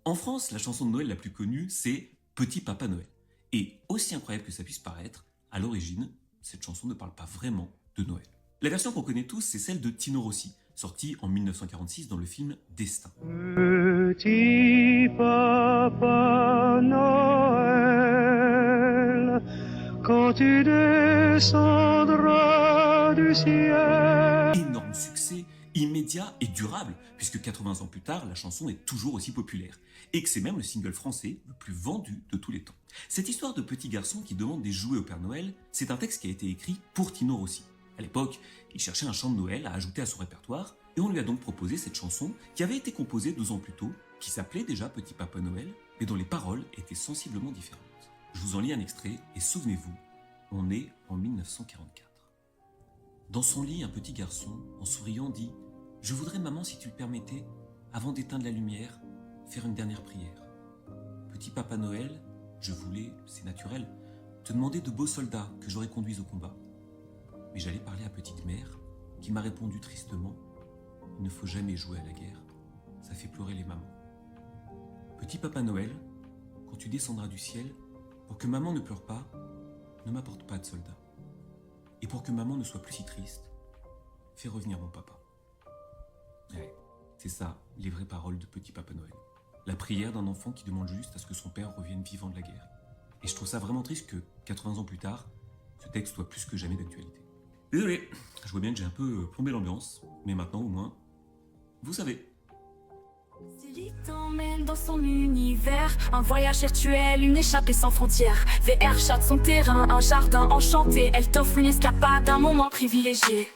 En France, la chanson de Noël la plus connue, c'est Petit Papa Noël. Et aussi incroyable que ça puisse paraître, à l'origine, cette chanson ne parle pas vraiment de Noël. La version qu'on connaît tous, c'est celle de Tino Rossi, sortie en 1946 dans le film Destin. Petit Papa Noël, quand tu descendras du ciel. Énorme succès, immédiat et durable, puisque 80 ans plus tard, la chanson est toujours aussi populaire, et que c'est même le single français le plus vendu de tous les temps. Cette histoire de petit garçon qui demande des jouets au Père Noël, c'est un texte qui a été écrit pour Tino Rossi. À l'époque, il cherchait un chant de Noël à ajouter à son répertoire, et on lui a donc proposé cette chanson qui avait été composée 2 ans plus tôt, qui s'appelait déjà Petit Papa Noël, mais dont les paroles étaient sensiblement différentes. Je vous en lis un extrait, et souvenez-vous, on est en 1944. Dans son lit, un petit garçon, en souriant, dit « Je voudrais, maman, si tu le permettais, avant d'éteindre la lumière, faire une dernière prière. Petit Papa Noël, je voulais, c'est naturel, te demander de beaux soldats que j'aurais conduits au combat. Mais j'allais parler à petite mère, qui m'a répondu tristement « Il ne faut jamais jouer à la guerre, ça fait pleurer les mamans. Petit Papa Noël, quand tu descendras du ciel, pour que maman ne pleure pas, ne m'apporte pas de soldats. Et pour que maman ne soit plus si triste, fais revenir mon papa. » Ouais, c'est ça, les vraies paroles de Petit Papa Noël. La prière d'un enfant qui demande juste à ce que son père revienne vivant de la guerre. Et je trouve ça vraiment triste que, 80 ans plus tard, ce texte soit plus que jamais d'actualité. Désolé, je vois bien que j'ai un peu plombé l'ambiance, mais maintenant au moins, vous savez. Sully t'emmène dans son univers, un voyage virtuel, une échappée sans frontières. VR chatte son terrain, un jardin enchanté, elle t'offre une escapade, un moment privilégié.